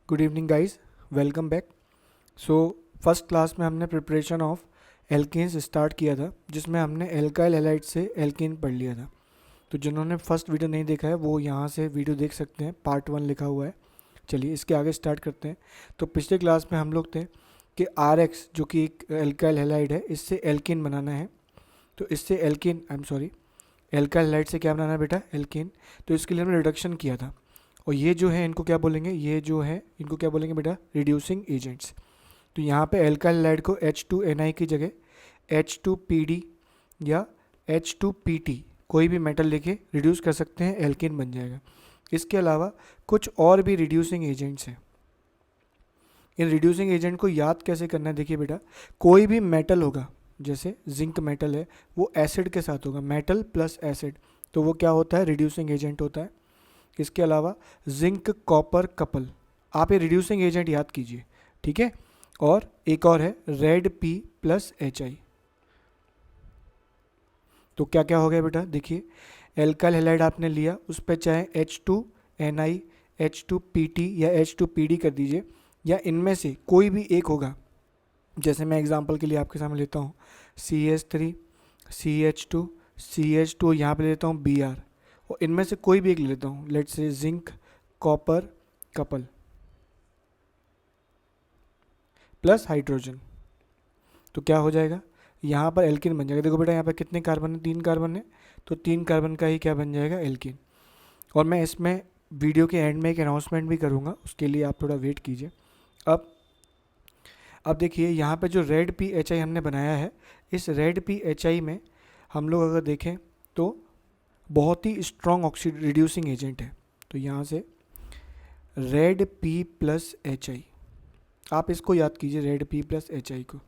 Good evening guys, welcome back. So first class में हमने preparation of alkanes start किया था, जिसमें हमने एल्काइल हैलाइड से एल्केन पढ़ लिया था। तो जिन्होंने फर्स्ट वीडियो नहीं देखा है वो यहाँ से वीडियो देख सकते हैं, पार्ट 1 लिखा हुआ है। चलिए इसके आगे स्टार्ट करते हैं। तो पिछले क्लास में हम लोग थे कि RX जो कि एक एल्काइल हैलाइड है, इससे एल्केन बनाना है। तो इससे एल्केन एल्काइल हैलाइड से क्या बनाना है बेटा? एल्केन। तो इसके लिए हमने रिडक्शन किया था। और ये जो है इनको क्या बोलेंगे? ये जो है इनको क्या बोलेंगे बेटा? Reducing agents. तो यहाँ पे एल्काइल हैलाइड को H2NI की जगह H2PD या H2PT कोई भी मेटल लेके रिड्यूस कर सकते हैं, एल्केन बन जाएगा। इसके अलावा कुछ और भी रिड्यूसिंग एजेंट्स हैं। इन रिड्यूसिंग एजेंट को याद कैसे करना है? देखिए बेटा, कोई भी मेटल होगा, जैसे जिंक मेटल है, वो एसिड के साथ होगा, मेटल प्लस एसिड, तो वो क्या होता है? रिड्यूसिंग एजेंट होता है। इसके अलावा जिंक कॉपर कपल, आप ये रिड्यूसिंग एजेंट याद कीजिए, ठीक है। और एक और है रेड पी प्लस HI। तो क्या क्या हो गया बेटा? देखिए, एल्काइल हैलाइड आपने लिया, उस पर चाहे H2NI, H2PT या H2PD कर दीजिए, या इनमें से कोई भी एक होगा। जैसे मैं एग्जांपल के लिए आपके सामने लेता हूँ CH3, CH2, CH2, यहाँ पे लेता हूँ Br, और इनमें से कोई भी एक ले लेता हूँ, let's say zinc copper couple plus hydrogen. तो क्या हो जाएगा? यहाँ पर एल्किन बन जाएगा। देखो बेटा, यहाँ पर कितने कार्बन है? 3 कार्बन है, तो 3 कार्बन का ही क्या बन जाएगा? एल्किन। और मैं इसमें वीडियो के एंड में एक अनाउंसमेंट भी करूँगा, उसके लिए आप थोड़ा वेट कीजिए। अब देखिए, यहाँ पे जो रेड PHI हमने बनाया है, इस रेड PHI में हम लोग अगर देखें तो बहुत ही स्ट्रॉन्ग ऑक्सीड रिड्यूसिंग एजेंट है। तो यहाँ से रेड P प्लस HI, आप इसको याद कीजिए, रेड P प्लस HI को।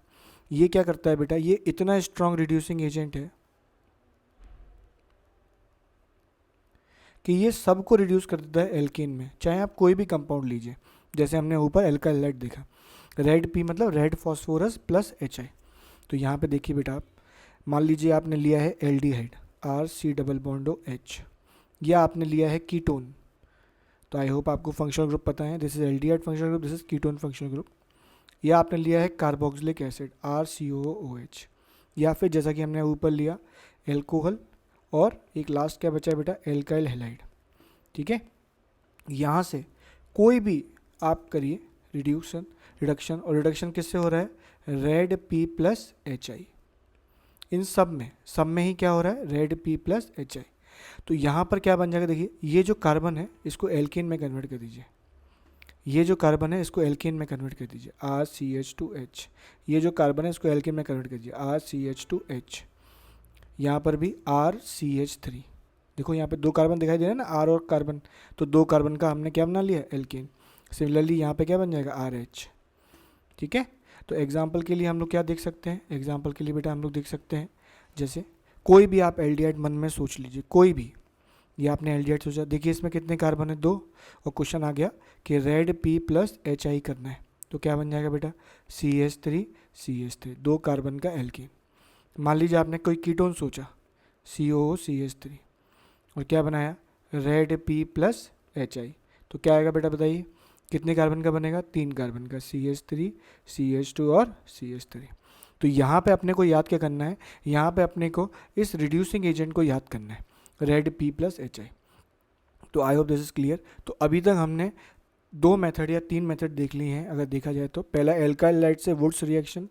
ये क्या करता है बेटा? ये इतना स्ट्रॉन्ग रिड्यूसिंग एजेंट है कि ये सबको रिड्यूस कर देता है एल्केन में, चाहे आप कोई भी कंपाउंड लीजिए। जैसे हमने ऊपर एल्काइल हैलाइड देखा, रेड P मतलब रेड फॉस्फोरस प्लस HI। तो यहाँ पे देखिए बेटा, आप मान लीजिए आपने लिया है aldehyde, RC double bond OH, या आपने लिया है कीटोन। तो आई होप आपको फंक्शनल ग्रुप पता है, this is aldehyde functional group, this is ketone functional group. या आपने लिया है कार्बोक्सिलिक एसिड, RCOOH, या फिर जैसा कि हमने ऊपर लिया एल्कोहल, और एक लास्ट क्या बचा है बेटा? एल्काइल हैलाइड, ठीक है। यहाँ से कोई भी आप करिए रिडक्शन, और रिडक्शन किससे हो रहा है? Red P plus HI। इन सब में ही क्या हो रहा है? Red P plus HI। तो यहाँ पर क्या बन जाएगा? देखिए, ये जो कार्बन है इसको एल्केन में कन्वर्ट कर दीजिए, ये जो कार्बन है इसको एल्केन में कन्वर्ट कर दीजिए, RCH2H। ये जो कार्बन है इसको एल्केन में कन्वर्ट कर दीजिए, RCH2H। यहाँ पर भी RCH3। देखो यहाँ पे 2 कार्बन दिखाई दे रहा है ना, R और कार्बन, तो 2 कार्बन का हमने क्या बना लिया? एल्केन। सिमिलरली यहाँ पे क्या बन जाएगा? RH, ठीक है। तो एग्जाम्पल के लिए हम लोग क्या देख सकते हैं? एग्जाम्पल के लिए बेटा हम लोग देख सकते हैं, जैसे कोई भी आप एल्डिहाइड मन में सोच लीजिए, कोई भी। ये आपने एल्डिहाइड सोचा, देखिए इसमें कितने कार्बन है? 2, और क्वेश्चन आ गया कि रेड P प्लस HI करना है, तो क्या बन जाएगा बेटा? CH3, 2 कार्बन का एल्केन। मान लीजिए आपने कोई कीटोन सोचा, COOCH3, और क्या बनाया? Red P plus HI। तो क्या आएगा बेटा? बताइए कितने कार्बन का बनेगा? 3 कार्बन का, CH3, CH2 और CH3। तो यहाँ पे अपने को याद क्या करना है? यहाँ पे अपने को इस रिड्यूसिंग एजेंट को याद करना है, रेड P प्लस HI। तो I hope this is clear. तो अभी तक हमने 2 मेथड या 3 मेथड देख लिए हैं अगर देखा जाए तो। पहला एल्काइल हैलाइड से वुड्स रिएक्शन,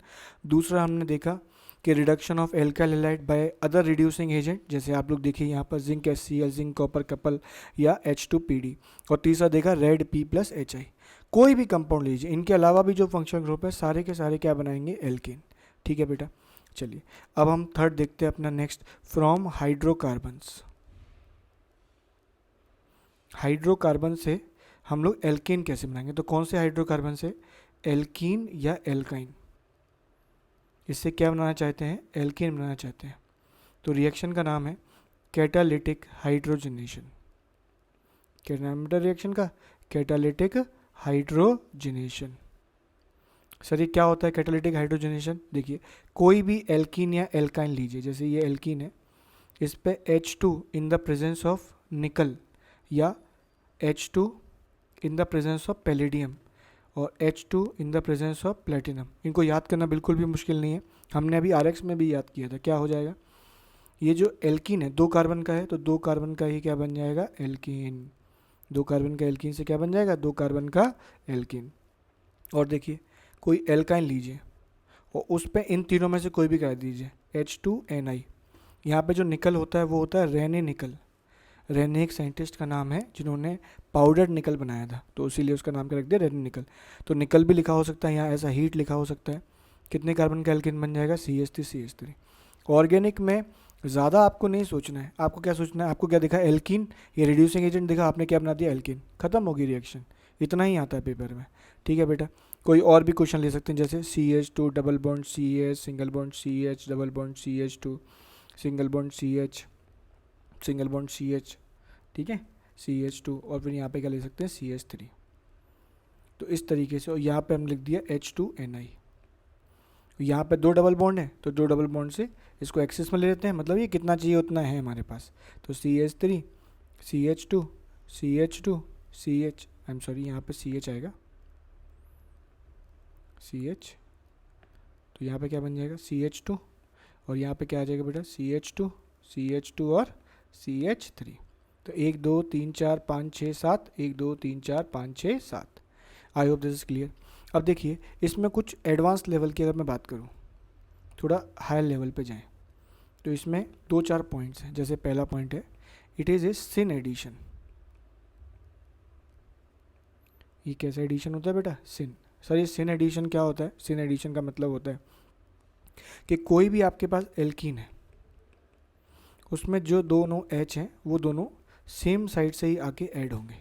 दूसरा हमने देखा कि reduction of alkyl halide by other reducing agent, जैसे आप लोग देखिए यहाँ पर zinc HCl, zinc copper couple या H2PD, और तीसरा देखा रेड P प्लस HI। कोई भी कंपाउंड लीजिए, इनके अलावा भी जो फंक्शनल ग्रुप है सारे के सारे क्या बनाएंगे? एल्केन, ठीक है बेटा। चलिए अब हम थर्ड देखते हैं अपना नेक्स्ट, फ्रॉम हाइड्रोकार्बन्स। हाइड्रोकार्बन से हम लोग एल्केन कैसे बनाएंगे? तो कौन से हाइड्रोकार्बन से? एल्कीन या एल्काइन। इससे क्या बनाना चाहते हैं? एल्केन बनाना चाहते हैं। तो रिएक्शन का नाम है कैटालिटिक हाइड्रोजनेशन। क्या नाम है रिएक्शन का? Catalytic hydrogenation. सर ये क्या होता है कैटालिटिक हाइड्रोजनेशन? देखिए, कोई भी एल्कीन या एल्काइन लीजिए, जैसे ये एल्कीन है, इस पे H2 in the presence of निकल या H2 in the presence of palladium और H2 in the presence of platinum. इनको याद करना बिल्कुल भी मुश्किल नहीं है, हमने अभी RX में भी याद किया था। क्या हो जाएगा, ये जो एल्कीन है 2 कार्बन का है, तो 2 कार्बन का ही क्या बन जाएगा, एल्कीन। 2 कार्बन का एल्कीन से क्या बन जाएगा, 2 कार्बन का एल्कीन। और देखिए कोई एल्काइन लीजिए और उस पर इन तीनों में से कोई भी करा दीजिए, H2Ni। यहाँ पे जो निकल होता है वो होता है रेने निकल। रेने एक साइंटिस्ट का नाम है जिन्होंने पाउडर्ड निकल बनाया था, तो इसीलिए उसका नाम क्या रख दिया, रेने निकल। तो निकल भी लिखा हो सकता है यहाँ, ऐसा हीट लिखा हो सकता है। कितने कार्बन का एल्कीन बन जाएगा, CH3CH3। ऑर्गेनिक में ज़्यादा आपको नहीं सोचना है, आपको क्या सोचना है, आपको क्या दिखा, एल्कीन, ये रिड्यूसिंग एजेंट दिखा, आपने क्या बना दिया, एल्कीन, खत्म होगी रिएक्शन। इतना ही आता है पेपर में, ठीक है बेटा। कोई और भी क्वेश्चन ले सकते हैं, जैसे CH2 double bond CH single bond CH double bond CH2 single bond CH single bond CH, ठीक है, CH2, और फिर यहाँ पे क्या ले सकते हैं, CH3। तो इस तरीके से, और यहाँ पे हम लिख दिया H2Ni। यहाँ पे 2 डबल बॉन्ड है, तो 2 डबल बॉन्ड से इसको एक्सेस में ले लेते हैं, मतलब ये कितना चाहिए उतना है हमारे पास। तो CH3 CH2 CH2 CH, I am sorry, यहाँ पे CH आएगा, CH, तो यहाँ पे क्या बन जाएगा, CH2, और यहाँ पे क्या आ जाएगा बेटा, CH2 CH2 और CH3। तो 1 2 3 4 5 6 7, 1 2 3 4 5 6 7। I hope this is clear. अब देखिए इसमें कुछ एडवांस लेवल की अगर मैं बात करूँ, थोड़ा हायर लेवल पे जाएं, तो इसमें 2-4 पॉइंट्स हैं। जैसे पहला पॉइंट है, it is a sin addition. ये कैसा एडिशन होता है बेटा, सिन। सर ये सिन एडिशन क्या होता है, सिन एडिशन का मतलब होता है कि कोई भी आपके पास एल्कीन है, उसमें जो दोनों H हैं वो दोनों सेम साइड से ही आके ऐड होंगे,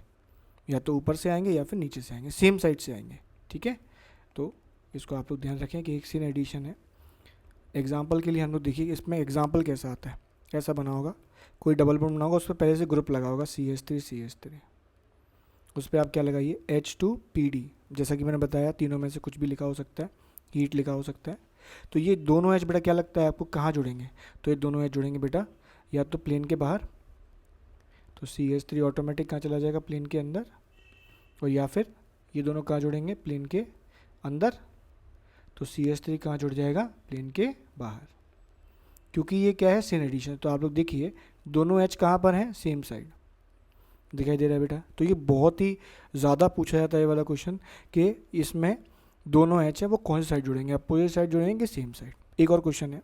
या तो ऊपर से आएंगे या फिर नीचे से आएंगे, सेम साइड से आएंगे, ठीक है। तो इसको आप लोग ध्यान रखें कि एक सिन एडिशन है। एग्जाम्पल के लिए हम लोग देखिए इसमें एग्जाम्पल कैसा आता है, ऐसा बना होगा, कोई डबल बॉन्ड बना होगा, उस पर पहले से ग्रुप लगा होगा CH3 उस पर आप क्या लगाइए, H2PD। जैसा कि मैंने बताया तीनों में से कुछ भी लिखा हो सकता है, हीट लिखा हो सकता है। तो ये दोनों H बेटा क्या लगता है आपको, कहाँ जुड़ेंगे, तो ये दोनों H जुड़ेंगे बेटा या तो प्लेन के बाहर, तो CH3 ऑटोमेटिक कहाँ चला जाएगा, प्लेन के अंदर, और या फिर ये दोनों कहाँ जुड़ेंगे, प्लेन के अंदर, तो CH3 कहाँ जुड़ जाएगा, प्लेन के बाहर। क्योंकि ये क्या है, सिन एडिशन, तो आप लोग देखिए दोनों H कहाँ पर हैं, सेम साइड, दिखाई दे रहा है बेटा। तो ये बहुत ही ज़्यादा पूछा जाता है ये वाला क्वेश्चन कि इसमें दोनों H है वो कौन सी साइड जुड़ेंगे, अपोजिट साइड जुड़ेंगे कि सेम साइड। एक और क्वेश्चन है,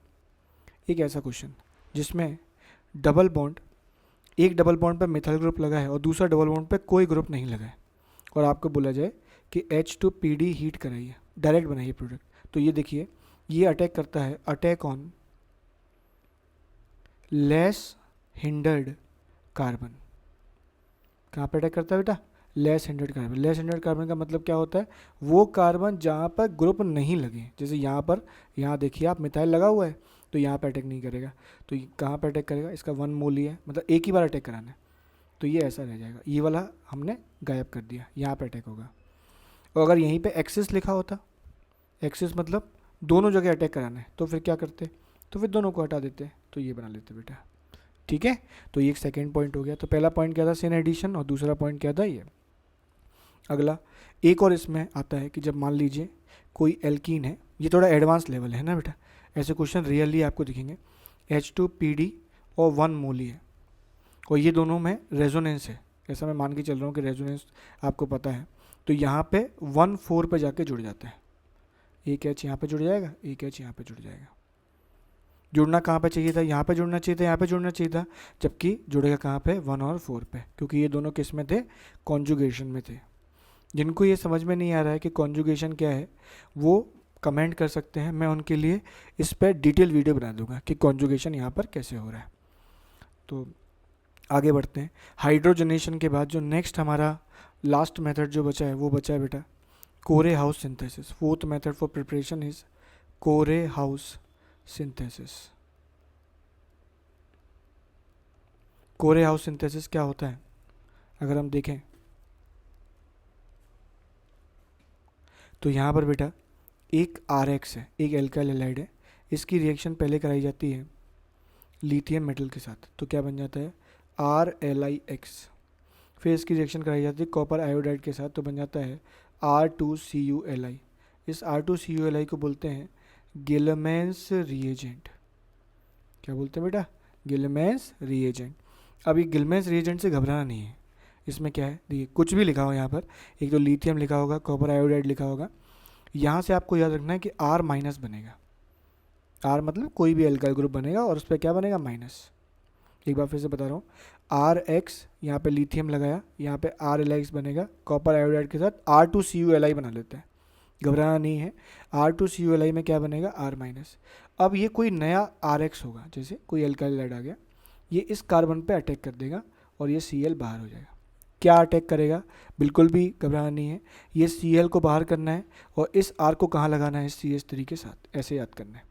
एक ऐसा क्वेश्चन जिसमें डबल बॉन्ड, एक डबल बॉन्ड पे मिथाइल ग्रुप लगा है और दूसरा डबल बॉन्ड पे कोई ग्रुप नहीं लगा है, और आपको बोला जाए कि H2PD हीट कराइए, डायरेक्ट बनाइए प्रोडक्ट। तो ये देखिए ये अटैक करता है, attack on less hindered carbon. कहाँ पे अटैक करता है बेटा, less hindered carbon. Less hindered carbon का मतलब क्या होता है, वो कार्बन जहाँ पर ग्रुप नहीं लगे, जैसे यहाँ पर, यहाँ देखिए आप मिथाइल लगा हुआ है तो यहाँ पे अटैक नहीं करेगा, तो कहाँ पे अटैक करेगा, इसका 1 मोल ही है, मतलब एक ही बार अटैक कराना है, तो ये ऐसा रह जाएगा, ये वाला हमने गायब कर दिया, यहाँ पे अटैक होगा। और अगर यहीं पे एक्सिस लिखा होता, एक्सिस मतलब दोनों जगह अटैक कराना है, तो फिर क्या करते, तो फिर दोनों को हटा देते, तो ये बना लेते बेटा, ठीक है। तो ये एक सेकेंड पॉइंट हो गया। तो पहला पॉइंट क्या था, सिन एडिशन, और दूसरा पॉइंट क्या था, ये। अगला एक और इसमें आता है कि जब मान लीजिए कोई एल्कीन है, ये थोड़ा एडवांस लेवल है ना बेटा, ऐसे क्वेश्चन रियली आपको दिखेंगे। H2PD और 1 मोल है, और ये दोनों में रेजोनेंस है, ऐसा मैं मान के चल रहा हूँ कि रेजोनेंस आपको पता है। तो यहाँ पे 1,4 पे जाके जुड़ जाता है, एक H यहाँ पे जुड़ जाएगा, एक H यहाँ पे जुड़ जाएगा। जुड़ना कहाँ पे चाहिए था, यहाँ पे जुड़ना चाहिए था, यहाँ पे जुड़ना चाहिए था, जबकि जुड़ेगा कहाँ पे, 1 और 4 पे, क्योंकि ये दोनों किस में थे, कॉन्जुगेशन में थे। जिनको ये समझ में नहीं आ रहा है कि कॉन्जुगेशन क्या है, वो कमेंट कर सकते हैं, मैं उनके लिए इस पर डिटेल वीडियो बना दूंगा कि कॉन्जुगेशन यहाँ पर कैसे हो रहा है। तो आगे बढ़ते हैं। हाइड्रोजनेशन के बाद जो नेक्स्ट हमारा लास्ट मेथड जो बचा है वो बचा है बेटा कोरे house synthesis. Fourth method for preparation is कोरे हाउस सिंथेसिस। कोरे हाउस सिंथेसिस क्या होता है, अगर हम देखें तो यहाँ पर बेटा एक RX है, एक एल्काइल हैलाइड है, इसकी रिएक्शन पहले कराई जाती है लिथियम मेटल के साथ, तो क्या बन जाता है RLiX। फिर इसकी रिएक्शन कराई जाती है कॉपर आयोडाइड के साथ, तो बन जाता है R2CuLi। इस R2CuLi को बोलते हैं गिलमेंस रिएजेंट। क्या बोलते हैं बेटा? गिलमेंस रिएजेंट। अब ये गिलमेंस रिएजेंट से घबराना नहीं है। इसमें क्या है, देखिए कुछ भी लिखा हो यहाँ पर, एक तो लिथियम लिखा होगा, कॉपर आयोडाइड लिखा होगा, यहाँ से आपको याद रखना है कि R माइनस बनेगा। R मतलब कोई भी एल्काइल ग्रुप बनेगा और उस पर क्या बनेगा? माइनस। एक बार फिर से बता रहा हूँ, RX यहाँ पे लिथियम लगाया, यहाँ पे RLX बनेगा, कॉपर आयोडाइड के साथ R2CuLi बना लेते हैं। घबराना नहीं है। R2CuLi में क्या बनेगा? R minus. अब ये कोई नया RX होगा, जैसे कोई एल्काइल हाइड्राइड आ गया, ये इस कार्बन पे अटैक कर देगा और ये Cl बाहर हो जाएगा। क्या अटैक करेगा? बिल्कुल भी घबराना नहीं है, ये Cl को बाहर करना है और इस R को कहाँ लगाना है? CH3 के साथ। ऐसे याद करना है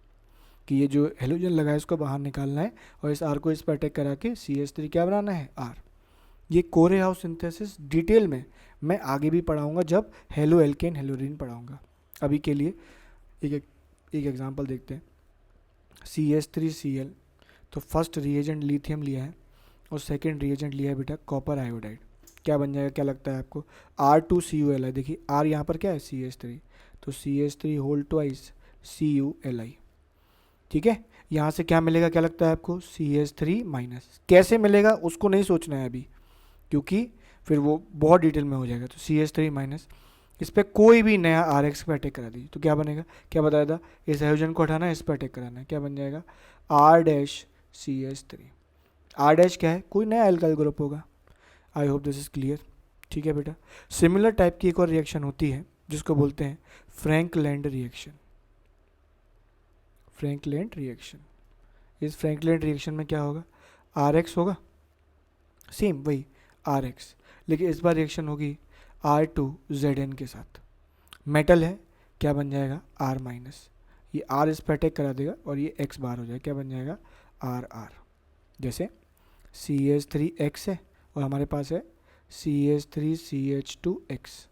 कि ये जो हेलोजन लगा है इसको बाहर निकालना है और इस R को इस पर अटैक करा के CH3 क्या बनाना है? R। ये कोरे हाउस सिंथेसिस डिटेल में मैं आगे भी पढ़ाऊंगा जब हेलो एल्केन हेलोरिन पढ़ाऊंगा। अभी के लिए एक एग्जांपल देखते हैं। CH3Cl, तो फर्स्ट रिएजेंट लिथियम लिया है और सेकंड रिएजेंट लिया है बेटा कॉपर आयोडाइड। क्या बन जाएगा? क्या लगता है आपको? R2CuLi। देखिए R यहाँ पर क्या है? CH3, तो CH3 होल ट्वाइस CuLi। ठीक है, यहाँ से क्या मिलेगा? क्या लगता है आपको? CH3 minus. कैसे मिलेगा उसको नहीं सोचना है अभी, क्योंकि फिर वो बहुत डिटेल में हो जाएगा। तो CH3 माइनस, इस पर कोई भी नया RX पे अटैक करा दीजिए तो क्या बनेगा? क्या बताया था? इस हाइड्रोजन को हटाना है, इस पर अटैक कराना है, क्या बन जाएगा? R-CH3। R- क्या है? कोई नया एल्काइल ग्रुप होगा। I hope this is clear. ठीक है बेटा, सिमिलर टाइप की एक और रिएक्शन होती है जिसको बोलते हैं फ्रैंकलैंड रिएक्शन। फ्रैंकलैंड रिएक्शन, इस फ्रैंकलैंड रिएक्शन में क्या होगा? RX होगा, सेम वही RX, लेकिन इस बार रिएक्शन होगी R2Zn के साथ। मेटल है, क्या बन जाएगा? R minus. ये R इस पर अटैक करा देगा और ये X बाहर हो जाएगा, क्या बन जाएगा? RR। जैसे CH3X है और हमारे पास है CH3CH2X।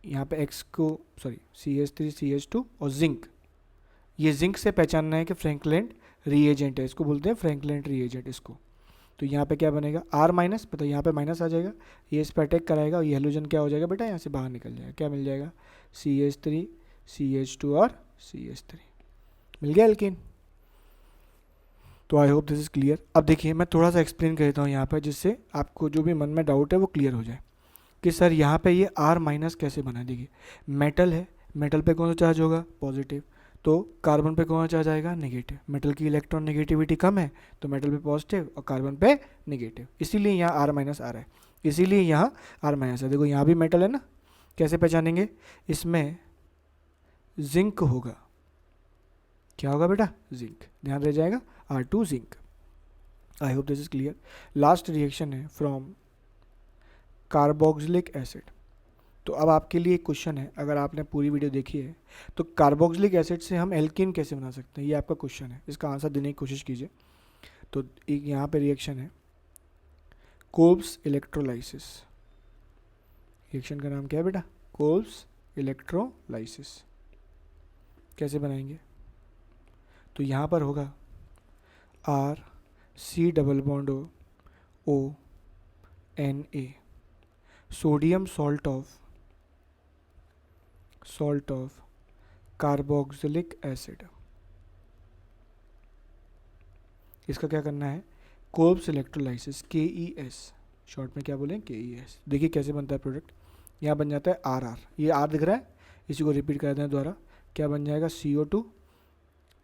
यहाँ पे X को CH3CH2 और जिंक, ये जिंक से पहचानना है कि फ्रैंकलैंड रिएजेंट है, इसको बोलते हैं फ्रैंकलैंड रिएजेंट इसको। तो यहाँ पे क्या बनेगा? R माइनस, पता यहाँ पे माइनस आ जाएगा, ये इस पर अटैक कराएगा और ये हेलोजन क्या हो जाएगा बेटा? यहाँ से बाहर निकल जाएगा, क्या मिल जाएगा? CH3 CH2 और CH3 मिल गया एल्केन। तो I hope this is clear. अब देखिए मैं थोड़ा सा एक्सप्लेन कर देता हूँ यहाँ पर, जिससे आपको जो भी मन में डाउट है वो क्लियर हो जाए कि सर यहाँ पे ये R माइनस कैसे बना। देखिए मेटल है, मेटल पे कौन सा चार्ज होगा? पॉजिटिव, तो कार्बन पे कौन सा चार्ज आएगा? नेगेटिव। मेटल की इलेक्ट्रॉन नेगेटिविटी कम है तो मेटल पे पॉजिटिव और कार्बन पे नेगेटिव, इसीलिए यहाँ R माइनस आ रहा है, इसीलिए यहाँ R माइनस है। देखो यहाँ भी मेटल है ना, कैसे पहचानेंगे? इसमें जिंक होगा, क्या होगा बेटा? जिंक, ध्यान रह जाएगा, R2 zinc. I hope this is clear. Last reaction है फ्रॉम कार्बोक्सिलिक एसिड। तो अब आपके लिए एक क्वेश्चन है, अगर आपने पूरी वीडियो देखी है तो कार्बोक्सिलिक एसिड से हम एल्कीन कैसे बना सकते हैं, ये आपका क्वेश्चन है, इसका आंसर देने की कोशिश कीजिए। तो एक यहाँ पे रिएक्शन है कोल्ब्स इलेक्ट्रोलाइसिस। रिएक्शन का नाम क्या है बेटा? Kolbe's electrolysis. कैसे बनाएंगे? तो यहाँ पर होगा R C double bond O Na, sodium salt of carboxylic acid. इसका क्या करना है? कोल्ब्स इलेक्ट्रोलाइसिस, KES शॉर्ट में क्या बोलें? KES। देखिए कैसे बनता है प्रोडक्ट, यहाँ बन जाता है RR, ये R दिख रहा है, इसी को रिपीट कर दें द्वारा, क्या बन जाएगा? CO2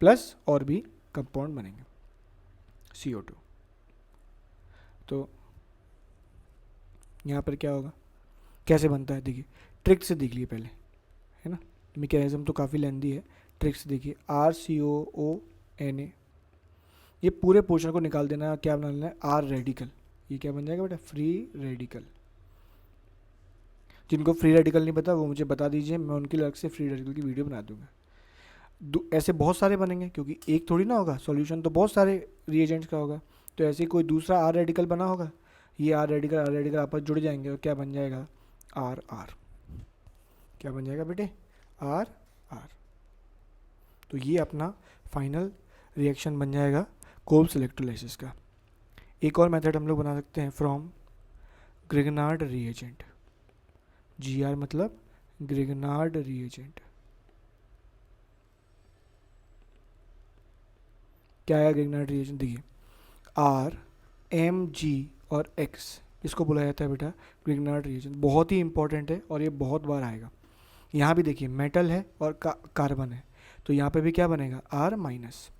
प्लस और भी कंपाउंड बनेंगे CO2। तो यहाँ पर क्या होगा? कैसे बनता है देखिए, ट्रिक से देख लिए पहले, है ना, मैकेनिज्म तो काफ़ी लेंदी है, ट्रिक से देखिए। RCOONA, ये पूरे पोर्शन को निकाल देना, क्या बनाना है? R रेडिकल, ये क्या बन जाएगा बेटा? Free radical. जिनको फ्री रेडिकल नहीं पता वो मुझे बता दीजिए, मैं उनके लिए अलग से फ्री रेडिकल की वीडियो बना दूंगा। ऐसे बहुत सारे बनेंगे, क्योंकि एक थोड़ी ना होगा सॉल्यूशन, तो बहुत सारे रिएजेंट्स का होगा, तो ऐसे कोई दूसरा R रेडिकल बना होगा, ये R रेडिकल आपस जुड़ जाएंगे और क्या बन जाएगा? RR। क्या बन जाएगा बेटे? RR। तो ये अपना फाइनल रिएक्शन बन जाएगा कोल्ब्स इलेक्ट्रोलाइसिस का। एक और मेथड हम लोग बना सकते हैं फ्रॉम ग्रिग्नार्ड रिएजेंट। GR मतलब ग्रिग्नार्ड रिएजेंट। क्या है ग्रिग्नार्ड रिएजेंट? देखिए आर, एम, जी और एक्स, इसको बोला जाता है बेटा ग्रिग्नार्ड रिएजेंट। बहुत ही इंपॉर्टेंट है और ये बहुत बार आएगा। यहाँ भी देखिए मेटल है और कार्बन है, तो यहाँ पे भी क्या बनेगा? R minus.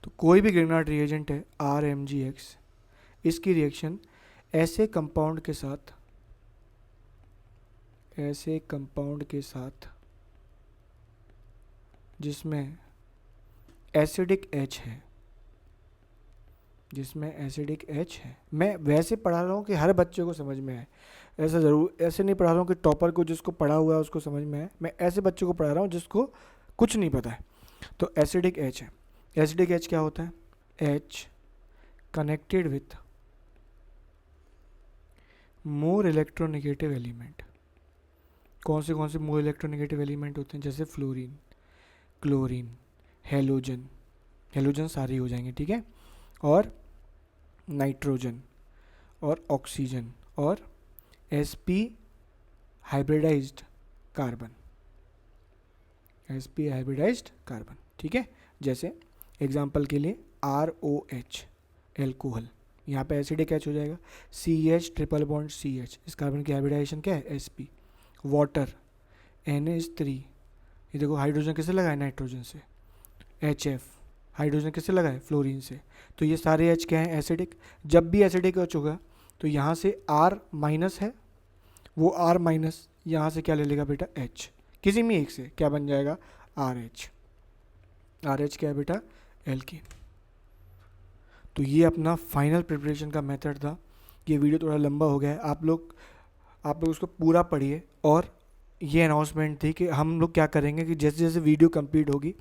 तो कोई भी ग्रिग्नार्ड रिएजेंट है आर, एम, जी, एक्स, इसकी रिएक्शन ऐसे कंपाउंड के साथ जिसमें एसिडिक एच है, मैं वैसे पढ़ा रहा हूँ कि हर बच्चे को समझ में आए, ऐसे नहीं पढ़ा रहा हूँ कि टॉपर को, जिसको पढ़ा हुआ है उसको समझ में आए। मैं ऐसे बच्चों को पढ़ा रहा हूँ जिसको कुछ नहीं पता है। तो एसिडिक एच है। एसिडिक एच क्या होता है? H connected with more electronegative element. कौन से मोर इलेक्ट्रोनेगेटिव एलिमेंट होते हैं? जैसे फ्लोरीन, क्लोरीन, हेलोजन सारे हो जाएंगे, ठीक है, और नाइट्रोजन और ऑक्सीजन और sp हाइब्रिडाइज्ड कार्बन, ठीक है। जैसे एग्जांपल के लिए ROH एल्कोहल, यहाँ पे एसिडिक एच हो जाएगा। CH ट्रिपल बॉन्ड CH, इस कार्बन की हाइब्रिडाइजेशन क्या है? sp। वाटर NH3, ये देखो हाइड्रोजन किससे लगा है? नाइट्रोजन से। HF हाइड्रोजन किससे लगा है? फ्लोरीन से। तो ये सारे H क्या हैं? एसिडिक। जब भी एसिडिक H होगा तो यहाँ से R माइनस है, वो R माइनस यहाँ से क्या ले लेगा बेटा? H, किसी भी एक से क्या बन जाएगा? RH। RH क्या है बेटा? एल्कीन। तो ये अपना फाइनल प्रिपरेशन का मेथड था। ये वीडियो थोड़ा लंबा हो गया है, आप लोग उसको पूरा पढ़िए। और ये अनाउंसमेंट थी कि हम लोग क्या करेंगे कि जैसे जैसे वीडियो कंप्लीट होगी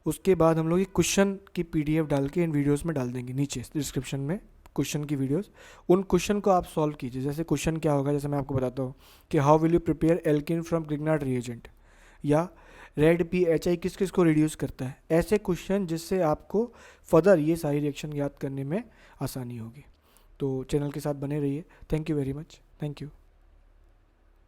उसके बाद हम लोग ये क्वेश्चन की PDF डाल के इन वीडियोस में डाल देंगे, नीचे डिस्क्रिप्शन में क्वेश्चन की वीडियोस। उन क्वेश्चन को आप सॉल्व कीजिए। जैसे क्वेश्चन क्या होगा, जैसे मैं आपको बताता हूँ कि how will you prepare alkene from Grignard reagent, या रेड PHI किस किस को रिड्यूस करता है। ऐसे क्वेश्चन जिससे आपको फर्दर ये सारी रिएक्शन याद करने में आसानी होगी। तो चैनल के साथ बने रहिए। Thank you very much. Thank you.